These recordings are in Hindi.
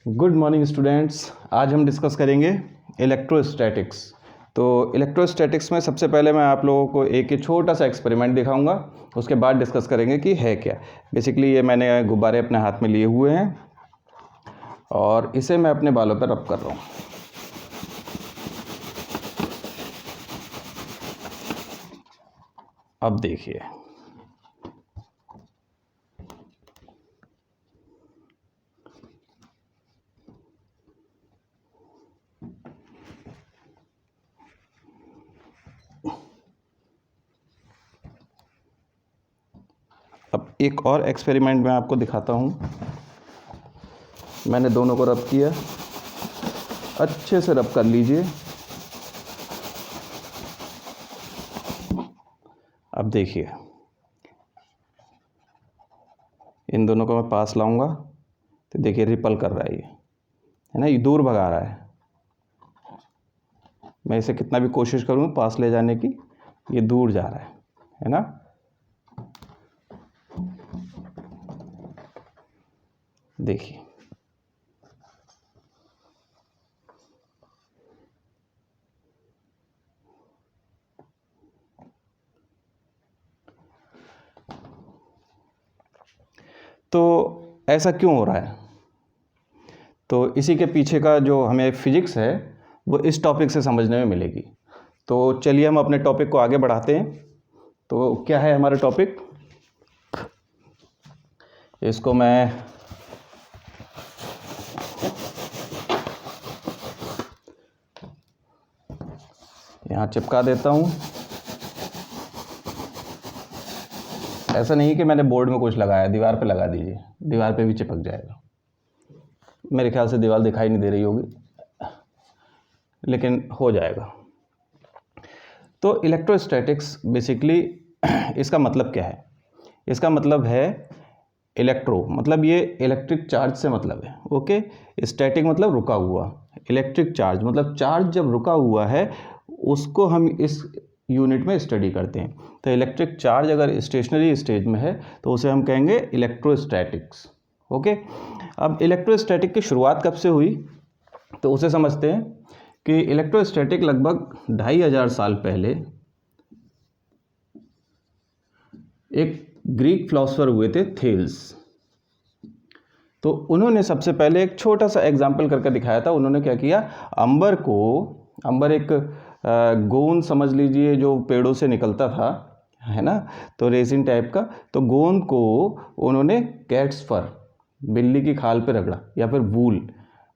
Good morning students. आज हम डिस्कस करेंगे इलेक्ट्रोस्टैटिक्स। तो इलेक्ट्रोस्टैटिक्स में सबसे पहले मैं आप लोगों को एक छोटा सा एक्सपेरिमेंट दिखाऊंगा, उसके बाद डिस्कस करेंगे कि है क्या। बेसिकली ये मैंने गुब्बारे अपने हाथ में लिए हुए हैं और इसे मैं अपने बालों पर रब कर रहा हूँ। अब देखिए, अब एक और एक्सपेरिमेंट मैं आपको दिखाता हूँ। मैंने दोनों को रब किया, अच्छे से रब कर लीजिए। अब देखिए, इन दोनों को मैं पास लाऊंगा तो देखिए रिपल कर रहा है ये, है ना, ये दूर भगा रहा है। मैं इसे कितना भी कोशिश करूँ पास ले जाने की, ये दूर जा रहा है ना। देखिए, तो ऐसा क्यों हो रहा है? तो इसी के पीछे का जो हमें फिजिक्स है वो इस टॉपिक से समझने में मिलेगी। तो चलिए हम अपने टॉपिक को आगे बढ़ाते हैं। तो क्या है हमारा टॉपिक? इसको मैं यहाँ चिपका देता हूँ। ऐसा नहीं कि मैंने बोर्ड में कुछ लगाया, दीवार पे लगा दीजिए, दीवार पे भी चिपक जाएगा। मेरे ख्याल से दीवार दिखाई नहीं दे रही होगी, लेकिन हो जाएगा। तो इलेक्ट्रोस्टैटिक्स बेसिकली इसका मतलब क्या है? इसका मतलब है इलेक्ट्रो, मतलब ये इलेक्ट्रिक चार्ज से मतलब है। ओके, स्टैटिक मतलब रुका हुआ, इलेक्ट्रिक चार्ज मतलब चार्ज जब रुका हुआ है उसको हम इस यूनिट में स्टडी करते हैं। तो इलेक्ट्रिक चार्ज अगर स्टेशनरी स्टेज में है तो उसे हम कहेंगे इलेक्ट्रोस्टैटिक्स। ओके, अब इलेक्ट्रोस्टैटिक की शुरुआत कब से हुई तो उसे समझते हैं कि इलेक्ट्रोस्टैटिक लगभग 2500 साल पहले एक ग्रीक फिलोसोफर हुए थे, थेल्स। तो उन्होंने सबसे पहले एक छोटा सा एग्जाम्पल करके दिखाया था। उन्होंने क्या किया, अंबर एक गोंद समझ लीजिए जो पेड़ों से निकलता था, है ना, तो रेसिन टाइप का। तो गोंद को उन्होंने कैट्स फर, बिल्ली की खाल पे रगड़ा या फिर वूल,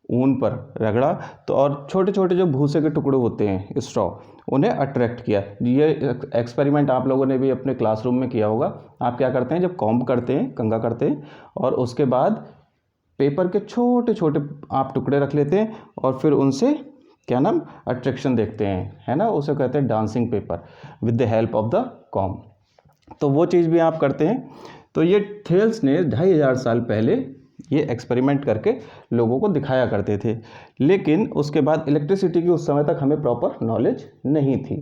ऊन पर रगड़ा। तो और छोटे छोटे जो भूसे के टुकड़े होते हैं, स्ट्रॉ, उन्हें अट्रैक्ट किया। ये एक्सपेरिमेंट आप लोगों ने भी अपने क्लासरूम में किया होगा। आप क्या करते हैं, जब कॉम्ब करते हैं, कंघा करते हैं, और उसके बाद पेपर के छोटे छोटे आप टुकड़े रख लेते हैं और फिर उनसे क्या नाम, अट्रैक्शन देखते हैं, है ना, उसे कहते हैं dancing paper with the help of the comb. तो वो चीज़ भी आप करते हैं। तो ये थेल्स ने 2500 साल पहले ये एक्सपेरिमेंट करके लोगों को दिखाया करते थे। लेकिन उसके बाद इलेक्ट्रिसिटी की उस समय तक हमें प्रॉपर नॉलेज नहीं थी।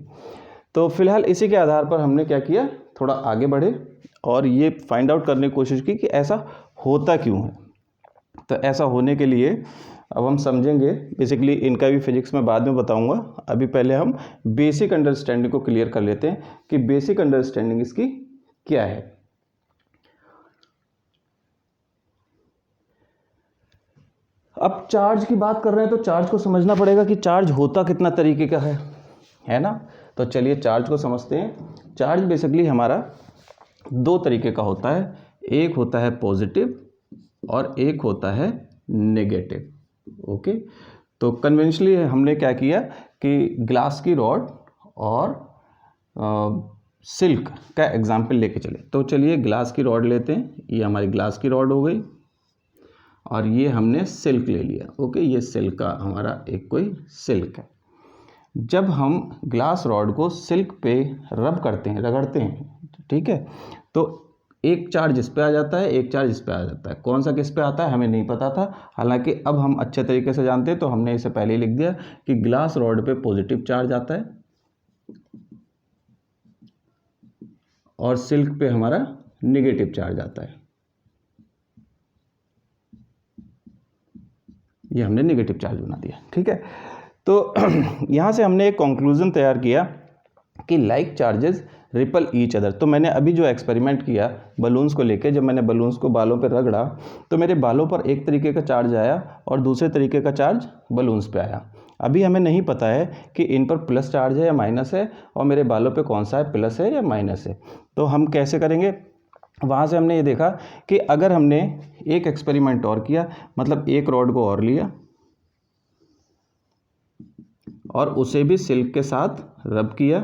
तो फिलहाल इसी के आधार पर हमने क्या किया, थोड़ा आगे बढ़े और ये फाइंड आउट करने की कोशिश की कि ऐसा होता क्यों है। तो ऐसा होने के लिए अब हम समझेंगे, बेसिकली इनका भी फिजिक्स में बाद में बताऊंगा। अभी पहले हम बेसिक अंडरस्टैंडिंग को क्लियर कर लेते हैं कि बेसिक अंडरस्टैंडिंग इसकी क्या है। अब चार्ज की बात कर रहे हैं तो चार्ज को समझना पड़ेगा कि चार्ज होता कितना तरीके का है ना। तो चलिए चार्ज को समझते हैं। चार्ज बेसिकली हमारा दो तरीके का होता है, एक होता है पॉजिटिव और एक होता है नेगेटिव। ओके, तो कन्वेंशनली हमने क्या किया कि ग्लास की रॉड और सिल्क का एग्जाम्पल लेके चले। तो चलिए ग्लास की रॉड लेते हैं, ये हमारी ग्लास की रॉड हो गई और ये हमने सिल्क ले लिया। ओके, ये सिल्क का हमारा एक कोई सिल्क है। जब हम ग्लास रॉड को सिल्क पे रब करते हैं, रगड़ते हैं, ठीक है, तो एक चार्ज इस पे आ जाता है, एक चार्ज इस पे आ जाता है। कौन सा किस पे आता है हमें नहीं पता था, हालांकि अब हम अच्छे तरीके से जानते हैं। तो हमने इसे पहले ही लिख दिया कि ग्लास रॉड पे पॉजिटिव चार्ज आता है और सिल्क पे हमारा नेगेटिव चार्ज आता है। ये हमने नेगेटिव चार्ज बना दिया, ठीक है। तो यहाँ से हमने एक कंक्लूजन तैयार किया कि like charges ripple each other. तो मैंने अभी जो एक्सपेरिमेंट किया बलून्स को लेके, जब मैंने बलून्स को बालों पे रगड़ा तो मेरे बालों पर एक तरीके का चार्ज आया और दूसरे तरीके का चार्ज बलून्स पे आया। अभी हमें नहीं पता है कि इन पर प्लस चार्ज है या माइनस है और मेरे बालों पे कौन सा है, प्लस है या माइनस है। तो हम कैसे करेंगे, वहाँ से हमने ये देखा कि अगर हमने एक एक्सपेरिमेंट और किया, मतलब एक रॉड को और लिया और उसे भी सिल्क के साथ रब किया,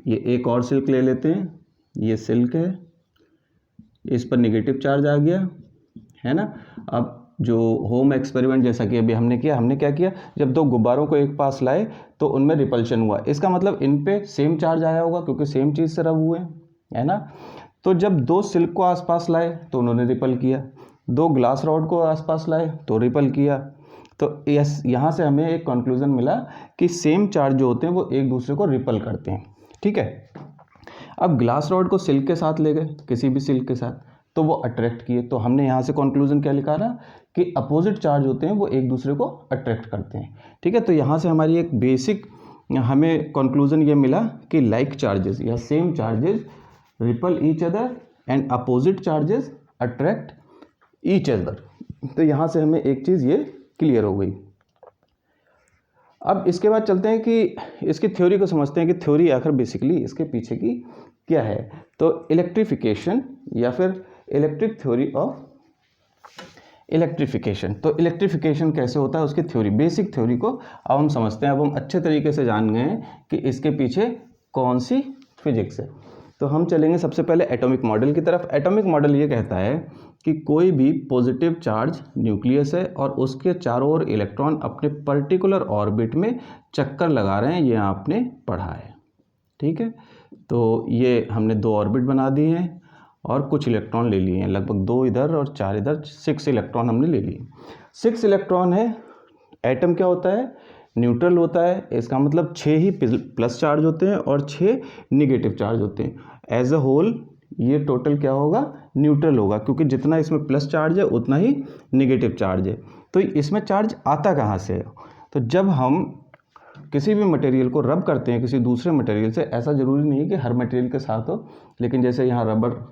ये एक और सिल्क ले लेते हैं, ये सिल्क है, इस पर नेगेटिव चार्ज आ गया है ना। अब जो होम एक्सपेरिमेंट जैसा कि अभी हमने क्या किया, जब दो गुब्बारों को एक पास लाए तो उनमें रिपल्शन हुआ, इसका मतलब इन पे सेम चार्ज आया होगा क्योंकि सेम चीज़ से रब हुए है ना। तो जब दो सिल्क को आसपास लाए तो उन्होंने रिपल किया, दो ग्लास रॉड को आसपास लाए तो रिपल किया। तो यस, यहाँ से हमें एक कंक्लूजन मिला कि सेम चार्ज जो होते हैं वो एक दूसरे को रिपल करते हैं, ठीक है। अब ग्लास रॉड को सिल्क के साथ ले गए, किसी भी सिल्क के साथ, तो वो अट्रैक्ट किए। तो हमने यहाँ से कंक्लूजन क्या लिखा ना कि अपोजिट चार्ज होते हैं वो एक दूसरे को अट्रैक्ट करते हैं, ठीक है। तो यहाँ से हमारी एक बेसिक हमें कंक्लूजन ये मिला कि लाइक चार्जेस या same charges ripple each other and opposite charges attract each other. तो यहाँ से हमें एक चीज़ ये क्लियर हो गई। अब इसके बाद चलते हैं कि इसकी थ्योरी को समझते हैं कि थ्योरी आखिर बेसिकली इसके पीछे की क्या है। तो इलेक्ट्रिफिकेशन या फिर इलेक्ट्रिक थ्योरी ऑफ इलेक्ट्रिफिकेशन। तो इलेक्ट्रिफिकेशन कैसे होता है, उसकी थ्योरी, बेसिक थ्योरी को अब हम समझते हैं। अब हम अच्छे तरीके से जान गए हैं कि इसके पीछे कौन सी फिजिक्स है। तो हम चलेंगे सबसे पहले एटॉमिक मॉडल की तरफ। एटॉमिक मॉडल ये कहता है कि कोई भी पॉजिटिव चार्ज न्यूक्लियस है और उसके चारों ओर इलेक्ट्रॉन अपने पर्टिकुलर ऑर्बिट में चक्कर लगा रहे हैं, ये आपने पढ़ा है, ठीक है। तो ये हमने दो ऑर्बिट बना दिए हैं और कुछ इलेक्ट्रॉन ले लिए हैं, लगभग 2 इधर और 4 इधर, 6 इलेक्ट्रॉन हमने ले लिए। 6 इलेक्ट्रॉन है। एटम क्या होता है, न्यूट्रल होता है, इसका मतलब 6 ही प्लस चार्ज होते हैं और 6 निगेटिव चार्ज होते हैं। एज अ होल ये टोटल क्या होगा, न्यूट्रल होगा, क्योंकि जितना इसमें प्लस चार्ज है उतना ही निगेटिव चार्ज है। तो इसमें चार्ज आता कहाँ से है, तो जब हम किसी भी मटेरियल को रब करते हैं किसी दूसरे मटेरियल से, ऐसा ज़रूरी नहीं है कि हर मटेरियल के साथ हो, लेकिन जैसे यहाँ रबर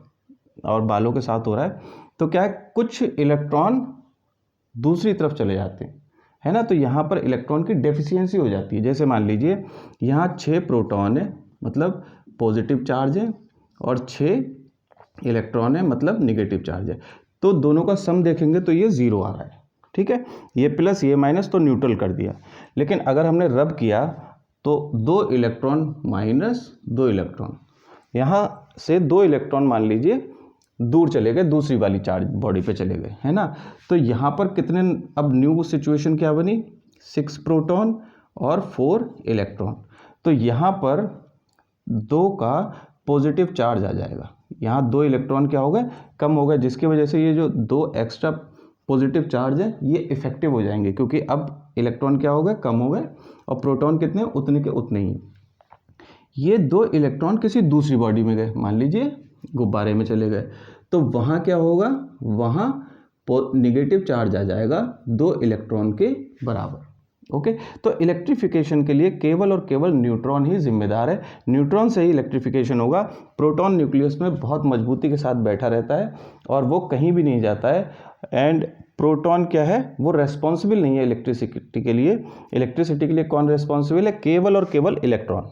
और बालों के साथ हो रहा है, तो क्या है, कुछ इलेक्ट्रॉन दूसरी तरफ चले जाते हैं, है ना। तो यहाँ पर इलेक्ट्रॉन की डेफिशिएंसी हो जाती है। जैसे मान लीजिए यहाँ 6 प्रोटॉन है, मतलब पॉजिटिव चार्ज है, और 6 इलेक्ट्रॉन है, मतलब निगेटिव चार्ज है। तो दोनों का सम देखेंगे तो ये 0 आ रहा है, ठीक है। ये प्लस ये माइनस तो न्यूट्रल कर दिया। लेकिन अगर हमने रब किया तो 2 इलेक्ट्रॉन माइनस 2 इलेक्ट्रॉन, यहाँ से 2 इलेक्ट्रॉन मान लीजिए दूर चले गए, दूसरी वाली चार्ज बॉडी पे चले गए, है ना। तो यहाँ पर कितने, अब न्यू सिचुएशन क्या बनी, 6 प्रोटॉन और 4 इलेक्ट्रॉन। तो यहाँ पर 2 का पॉजिटिव चार्ज आ जाएगा, यहाँ 2 इलेक्ट्रॉन क्या हो गए, कम हो गए, जिसकी वजह से ये जो 2 एक्स्ट्रा पॉजिटिव चार्ज है ये इफेक्टिव हो जाएंगे, क्योंकि अब इलेक्ट्रॉन क्या हो गए, कम हो गए, और प्रोटॉन कितने, उतने के उतने ही। ये 2 इलेक्ट्रॉन किसी दूसरी बॉडी में गए, मान लीजिए गुब्बारे में चले गए, तो वहाँ क्या होगा, वहाँ निगेटिव चार्ज आ जाएगा 2 इलेक्ट्रॉन के बराबर। ओके, तो इलेक्ट्रिफिकेशन के लिए केवल और केवल न्यूट्रॉन ही जिम्मेदार है। न्यूट्रॉन से ही इलेक्ट्रिफिकेशन होगा। प्रोटॉन न्यूक्लियस में बहुत मजबूती के साथ बैठा रहता है और वो कहीं भी नहीं जाता है। एंड प्रोटॉन क्या है, वो रेस्पॉन्सिबल नहीं है इलेक्ट्रिसिटी के लिए। इलेक्ट्रिसिटी के लिए कौन रेस्पॉन्सिबल है, केवल और केवल इलेक्ट्रॉन।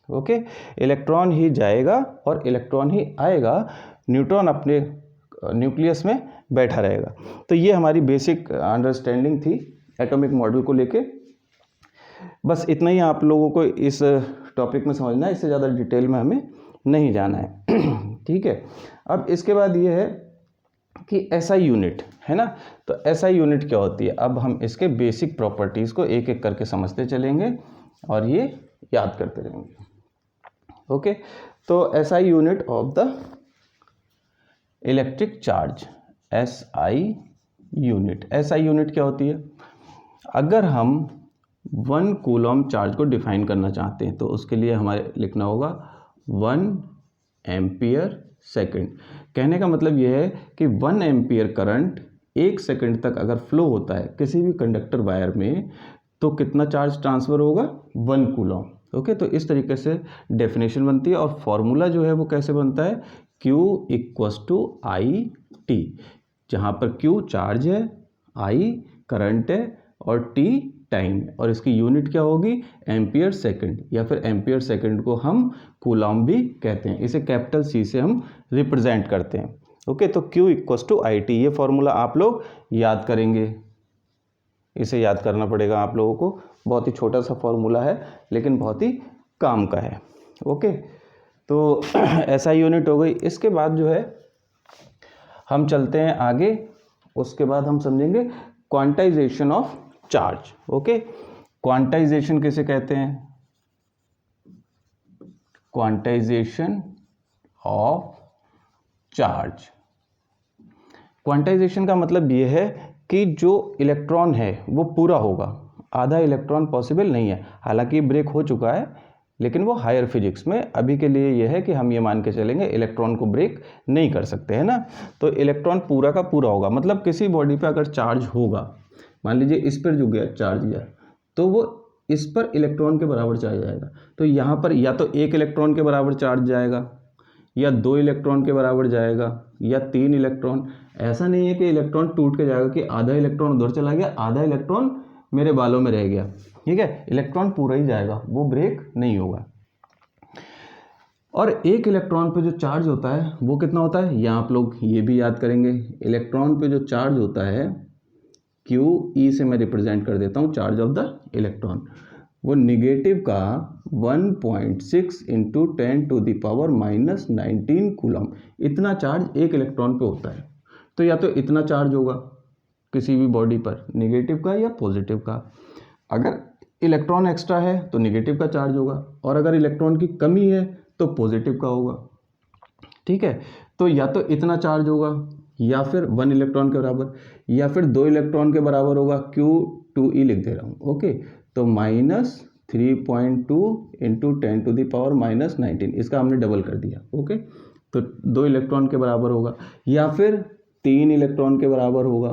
ओके, इलेक्ट्रॉन ही जाएगा और इलेक्ट्रॉन ही आएगा, न्यूट्रॉन अपने न्यूक्लियस में बैठा रहेगा। तो ये हमारी बेसिक अंडरस्टैंडिंग थी एटॉमिक मॉडल को लेके। बस इतना ही आप लोगों को इस टॉपिक में समझना है, इससे ज़्यादा डिटेल में हमें नहीं जाना है। ठीक है, अब इसके बाद ये है कि एसआई यूनिट है ना। तो एसआई यूनिट क्या होती है, अब हम इसके बेसिक प्रॉपर्टीज़ को एक एक करके समझते चलेंगे और ये याद करते रहेंगे। ओके, तो SI unit of the electric charge, SI unit. SI unit क्या होती है, अगर हम 1 कूलम चार्ज को डिफाइन करना चाहते हैं तो उसके लिए हमारे लिखना होगा 1 एम्पियर सेकेंड। कहने का मतलब यह है कि 1 एम्पियर करंट 1 सेकंड तक अगर फ्लो होता है किसी भी कंडक्टर वायर में तो कितना चार्ज ट्रांसफ़र होगा, 1 कूलम। ओके, तो इस तरीके से डेफिनेशन बनती है और फॉर्मूला जो है वो कैसे बनता है, Q = I T, जहाँ पर Q चार्ज है, I करंट है और T टाइम है, और इसकी यूनिट क्या होगी, एम्पियर सेकंड, या फिर एम्पियर सेकंड को हम कूलम भी कहते हैं। इसे कैपिटल C से हम रिप्रेजेंट करते हैं। ओके, तो Q = I T, ये फॉर्मूला आप लोग याद करेंगे, इसे याद करना पड़ेगा आप लोगों को। बहुत ही छोटा सा फॉर्मूला है लेकिन बहुत ही काम का है। ओके, तो ऐसा यूनिट हो गई। इसके बाद जो है हम चलते हैं आगे, उसके बाद हम समझेंगे quantization of charge. Okay, quantization किसे कहते हैं, क्वांटाइजेशन ऑफ चार्ज। क्वांटाइजेशन का मतलब ये है कि जो इलेक्ट्रॉन है वो पूरा होगा, आधा इलेक्ट्रॉन पॉसिबल नहीं है। हालांकि ब्रेक हो चुका है लेकिन वो हायर फिजिक्स में, अभी के लिए ये है कि हम ये मान के चलेंगे इलेक्ट्रॉन को ब्रेक नहीं कर सकते, है ना। तो इलेक्ट्रॉन पूरा का पूरा होगा, मतलब किसी बॉडी पे अगर चार्ज होगा, मान लीजिए इस पर जो गया चार्ज गया, तो वो इस पर इलेक्ट्रॉन के बराबर चार्ज जाएगा। तो यहाँ पर या तो 1 इलेक्ट्रॉन के बराबर चार्ज जाएगा, या 2 इलेक्ट्रॉन के बराबर जाएगा, या 3 इलेक्ट्रॉन। ऐसा नहीं है कि इलेक्ट्रॉन टूट के जाएगा कि आधा इलेक्ट्रॉन उधर चला गया, आधा इलेक्ट्रॉन मेरे बालों में रह गया। ठीक है, इलेक्ट्रॉन पूरा ही जाएगा, वो ब्रेक नहीं होगा। और 1 इलेक्ट्रॉन पे जो चार्ज होता है वो कितना होता है, यहाँ आप लोग ये भी याद करेंगे। इलेक्ट्रॉन पे जो चार्ज होता है Q, E से मैं रिप्रेजेंट कर देता हूँ चार्ज ऑफ द इलेक्ट्रॉन, वो निगेटिव का 1.6 × 10⁻⁻19 कूलम, इतना चार्ज 1 इलेक्ट्रॉन पे होता है। तो या तो इतना चार्ज होगा किसी भी बॉडी पर, नेगेटिव का या पॉजिटिव का। अगर इलेक्ट्रॉन एक्स्ट्रा है तो नेगेटिव का चार्ज होगा, और अगर इलेक्ट्रॉन की कमी है तो पॉजिटिव का होगा। ठीक है, तो या तो इतना चार्ज होगा, या फिर 1 इलेक्ट्रॉन के बराबर, या फिर 2 इलेक्ट्रॉन के बराबर होगा। Q2E लिख दे रहा हूँ। ओके, तो -3.2 × 10⁻⁻19, इसका हमने डबल कर दिया। ओके, तो 2 इलेक्ट्रॉन के बराबर होगा, या फिर 3 इलेक्ट्रॉन के बराबर होगा,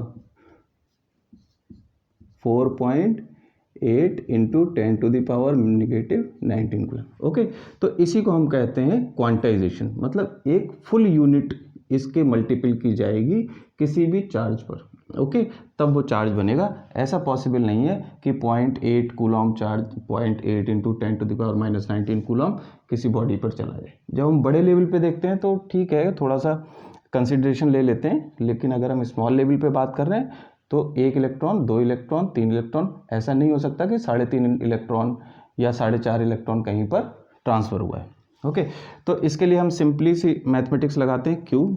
4.8 × 10⁻⁻19 कूलम। ओके, तो इसी को हम कहते हैं क्वांटाइजेशन, मतलब एक फुल यूनिट इसके मल्टीपल की जाएगी किसी भी चार्ज पर। ओके, तब वो चार्ज बनेगा। ऐसा पॉसिबल नहीं है कि 0.8 कूलम चार्ज, 0.8 × 10⁻⁻19 कूलम किसी बॉडी पर चला जाए। जब हम बड़े लेवल पे देखते हैं तो ठीक है, थोड़ा सा कंसिडरेशन ले लेते हैं, लेकिन अगर हम स्मॉल लेवल पे बात कर रहे हैं तो 1 इलेक्ट्रॉन, 2 इलेक्ट्रॉन, 3 इलेक्ट्रॉन, ऐसा नहीं हो सकता कि 3.5 इलेक्ट्रॉन या 4.5 इलेक्ट्रॉन कहीं पर ट्रांसफ़र हुआ है। ओके, तो इसके लिए हम सिंपली सी मैथमेटिक्स लगाते हैं। Q,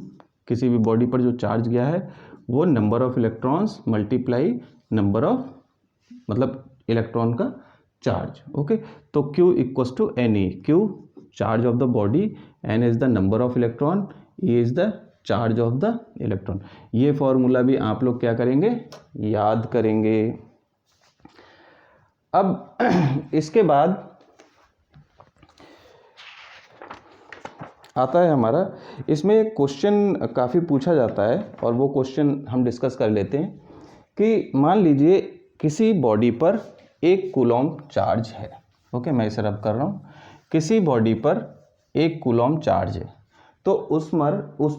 किसी भी बॉडी पर जो चार्ज गया है वो number of electrons multiply number of, मतलब इलेक्ट्रॉन का चार्ज। ओके, तो Q = Ne, Q charge of the body, N is the number of electron, E is the charge of the electron. ये फॉर्मूला भी आप लोग क्या करेंगे, याद करेंगे। अब इसके बाद आता है हमारा, इसमें एक क्वेश्चन काफ़ी पूछा जाता है और वो क्वेश्चन हम डिस्कस कर लेते हैं कि मान लीजिए किसी बॉडी पर 1 कूलम चार्ज है। ओके, मैं इसे रब कर रहा हूँ। किसी बॉडी पर 1 कूलम चार्ज है, तो उस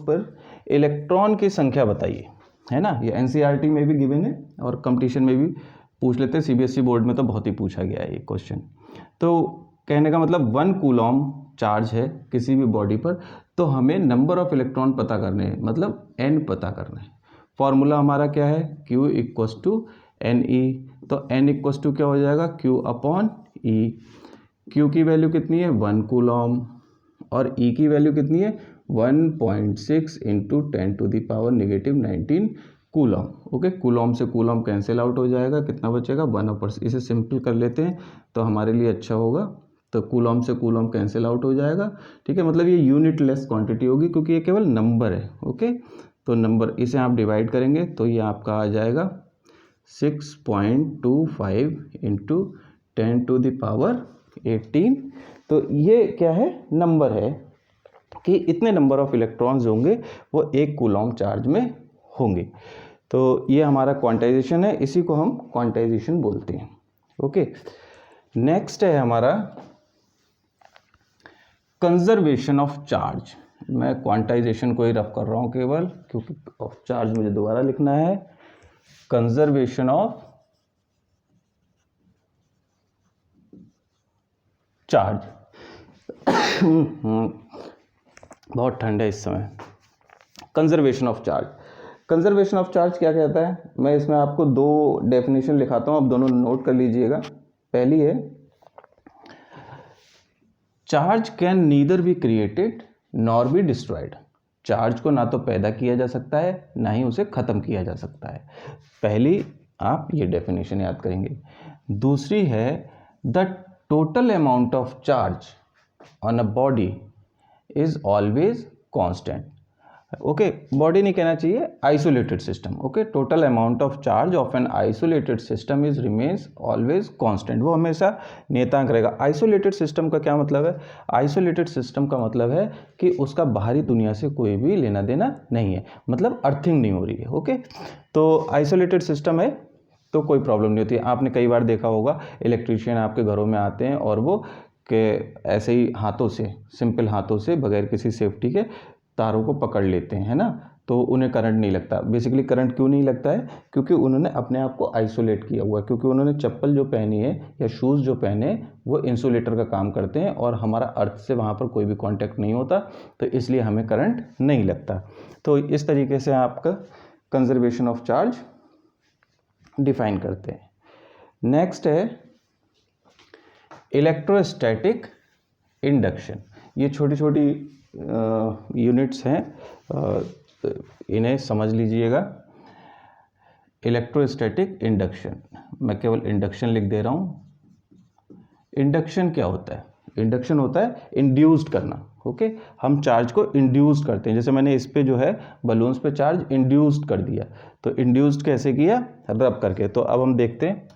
पर इलेक्ट्रॉन की संख्या बताइए, है ना। ये NCERT में भी गिवन है और कंपटीशन में भी पूछ लेते हैं, CBSE बोर्ड में तो बहुत ही पूछा गया है ये क्वेश्चन। तो कहने का मतलब 1 कूलम चार्ज है किसी भी बॉडी पर, तो हमें नंबर ऑफ इलेक्ट्रॉन पता करने हैं, मतलब n पता करना है। फॉर्मूला हमारा क्या है, Q = Ne, तो n = क्या हो जाएगा, Q/E। Q की वैल्यू कितनी है, 1 कूलम, और E की वैल्यू कितनी है, 1.6 × 10⁻⁻19 कूलम। ओके, कूलम से कूलम कैंसिल आउट हो जाएगा, कितना बचेगा, 1/, इसे सिंपल कर लेते हैं तो हमारे लिए अच्छा होगा। तो कूलम से कूलम कैंसिल आउट हो जाएगा। ठीक है, मतलब ये यूनिट लेस क्वांटिटी होगी क्योंकि ये केवल नंबर है। ओके, तो नंबर, इसे आप डिवाइड करेंगे तो ये आपका आ जाएगा 6.25 × 10⁻18। तो ये क्या है, नंबर है कि इतने नंबर ऑफ इलेक्ट्रॉन्स होंगे वो 1 कूलम चार्ज में होंगे। तो ये हमारा क्वांटाइजेशन है, इसी को हम क्वांटाइजेशन बोलते हैं। ओके, नेक्स्ट है हमारा कंजर्वेशन ऑफ चार्ज। मैं क्वांटाइजेशन को ही रफ कर रहा हूँ केवल, क्योंकि ऑफ चार्ज मुझे दोबारा लिखना है। Conservation of charge. बहुत ठंड है इस समय। Conservation of charge, conservation of charge क्या कहता है? मैं इसमें आपको दो डेफिनेशन लिखाता हूँ, आप दोनों नोट कर लीजिएगा। पहली है, charge can neither be created nor be destroyed. Charge को ना तो पैदा किया जा सकता है, ना ही उसे ख़त्म किया जा सकता है। पहली आप ये डेफिनेशन याद करेंगे। दूसरी है, the total amount of charge on a body is always constant. Okay, body नहीं कहना चाहिए, isolated system. Okay, total amount of charge of an isolated system is remains always constant, वो हमेशा नियतांक रहेगा। आइसोलेटेड सिस्टम का क्या मतलब है? आइसोलेटेड सिस्टम का मतलब है कि उसका बाहरी दुनिया से कोई भी लेना देना नहीं है, मतलब अर्थिंग नहीं हो रही है। ओके, तो आइसोलेटेड सिस्टम है तो कोई प्रॉब्लम नहीं होती। आपने कई बार देखा होगा, इलेक्ट्रीशियन आपके घरों में आते हैं और वो के ऐसे ही हाथों से, सिंपल हाथों से, बगैर किसी सेफ्टी के तारों को पकड़ लेते हैं, है ना, तो उन्हें करंट नहीं लगता। बेसिकली करंट क्यों नहीं लगता है? क्योंकि उन्होंने अपने आप को आइसोलेट किया हुआ है, क्योंकि उन्होंने चप्पल जो पहनी है या शूज़ जो पहने हैं वो इंसुलेटर का काम करते हैं और हमारा अर्थ से वहाँ पर कोई भी कांटेक्ट नहीं होता, तो इसलिए हमें करंट नहीं लगता। तो इस तरीके से आपका कंजर्वेशन ऑफ चार्ज डिफाइन करते हैं। नेक्स्ट है इलेक्ट्रोस्टैटिक इंडक्शन। ये छोटी छोटी यूनिट्स हैं, इन्हें समझ लीजिएगा। इलेक्ट्रोस्टैटिक इंडक्शन, मैं केवल इंडक्शन लिख दे रहा हूँ। इंडक्शन क्या होता है? इंडक्शन होता है इंड्यूस्ड करना। ओके, हम चार्ज को इंड्यूस्ड करते हैं। जैसे मैंने इस पे जो है बलून्स पे चार्ज इंड्यूस्ड कर दिया, तो इंड्यूस्ड कैसे किया? रब करके। तो अब हम देखते हैं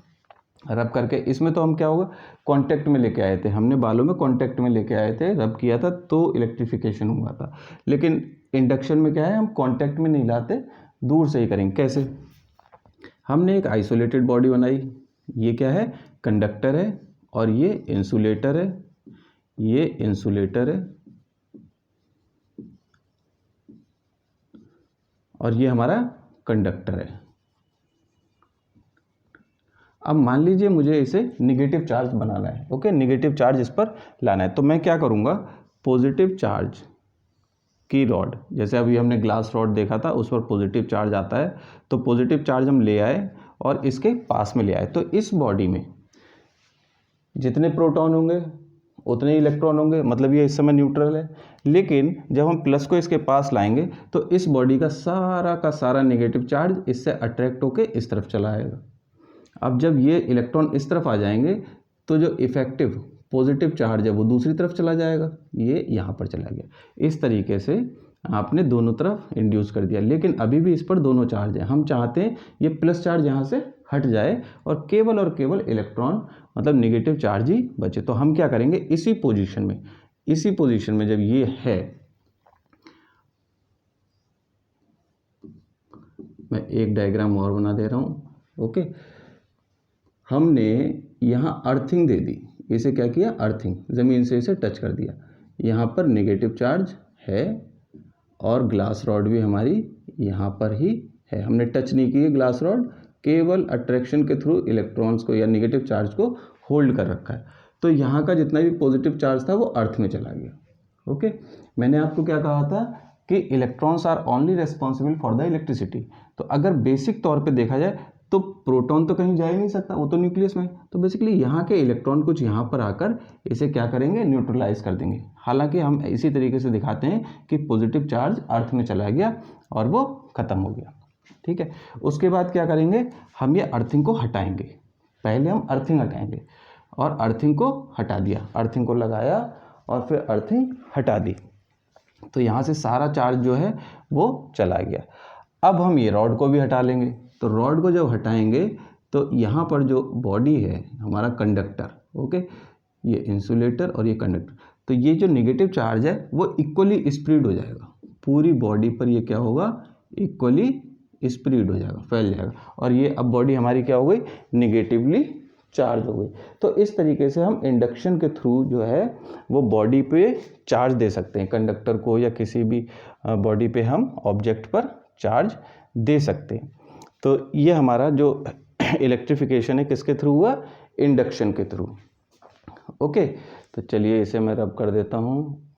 रब करके। इसमें तो हम क्या होगा, कांटेक्ट में लेके आए थे, हमने बालों में कांटेक्ट में लेके आए थे, रब किया था तो इलेक्ट्रिफिकेशन हुआ था। लेकिन इंडक्शन में क्या है, हम कांटेक्ट में नहीं लाते, दूर से ही करेंगे। कैसे? हमने एक आइसोलेटेड बॉडी बनाई, ये क्या है, कंडक्टर है, और ये इंसुलेटर है, ये इंसुलेटर है, और ये हमारा कंडक्टर है। अब मान लीजिए मुझे इसे निगेटिव चार्ज बनाना है। ओके, निगेटिव चार्ज इस पर लाना है, तो मैं क्या करूँगा, पॉजिटिव चार्ज की रॉड, जैसे अभी हमने ग्लास रॉड देखा था, उस पर पॉजिटिव चार्ज आता है, तो पॉजिटिव चार्ज हम ले आए और इसके पास में ले आए। तो इस बॉडी में जितने प्रोटॉन होंगे उतने ही इलेक्ट्रॉन होंगे, मतलब ये इस समय न्यूट्रल है। लेकिन जब हम प्लस को इसके पास लाएंगे तो इस बॉडी का सारा नेगेटिव चार्ज इससे अट्रैक्ट होके इस तरफ चला आएगा। अब जब ये इलेक्ट्रॉन इस तरफ आ जाएंगे तो जो इफेक्टिव पॉजिटिव चार्ज है वो दूसरी तरफ चला जाएगा, ये यहाँ पर चला गया। इस तरीके से आपने दोनों तरफ इंड्यूस कर दिया, लेकिन अभी भी इस पर दोनों चार्ज हैं। हम चाहते हैं ये प्लस चार्ज यहाँ से हट जाए और केवल इलेक्ट्रॉन, मतलब नेगेटिव चार्ज ही बचे। तो हम क्या करेंगे, इसी पोजीशन में जब ये है, मैं एक डायग्राम और बना दे रहा हूँ। ओके, हमने यहाँ अर्थिंग दे दी, इसे क्या किया, अर्थिंग, ज़मीन से इसे टच कर दिया। यहाँ पर नेगेटिव चार्ज है और ग्लास रॉड भी हमारी यहाँ पर ही है। हमने टच नहीं की है ग्लास रॉड, केवल अट्रैक्शन के थ्रू इलेक्ट्रॉन्स को या नेगेटिव चार्ज को होल्ड कर रखा है। तो यहाँ का जितना भी पॉजिटिव चार्ज था वो अर्थ में चला गया। ओके, मैंने आपको क्या कहा था कि electrons are only responsible for the electricity. तो अगर बेसिक तौर पे देखा जाए तो प्रोटॉन तो कहीं जा ही नहीं सकता, वो तो न्यूक्लियस में। तो बेसिकली यहाँ के इलेक्ट्रॉन कुछ यहाँ पर आकर इसे क्या करेंगे, न्यूट्रलाइज कर देंगे। हालांकि हम इसी तरीके से दिखाते हैं कि पॉजिटिव चार्ज अर्थ में चला गया और वो ख़त्म हो गया। ठीक है, उसके बाद क्या करेंगे, हम ये अर्थिंग को हटाएंगे। पहले हम अर्थिंग हटाएंगे और अर्थिंग को हटा दिया, अर्थिंग को लगाया और फिर अर्थिंग हटा दी, तो यहाँ से सारा चार्ज जो है वो चला गया। अब हम ये रॉड को भी हटा लेंगे। तो रॉड को जब हटाएंगे तो यहाँ पर जो बॉडी है हमारा कंडक्टर, ओके, ये इंसुलेटर और ये कंडक्टर, तो ये जो नेगेटिव चार्ज है वो इक्वली स्प्रेड हो जाएगा पूरी बॉडी पर। ये क्या होगा, इक्वली स्प्रेड हो जाएगा, फैल जाएगा, और ये अब बॉडी हमारी क्या हो गई, निगेटिवली चार्ज हो गई। तो इस तरीके से हम इंडक्शन के थ्रू जो है वो बॉडी पे चार्ज दे सकते हैं, कंडक्टर को या किसी भी बॉडी पे हम ऑब्जेक्ट पर चार्ज दे सकते हैं। तो ये हमारा जो इलेक्ट्रिफिकेशन है किसके थ्रू हुआ, इंडक्शन के थ्रू। ओके, तो चलिए इसे मैं रब कर देता हूँ।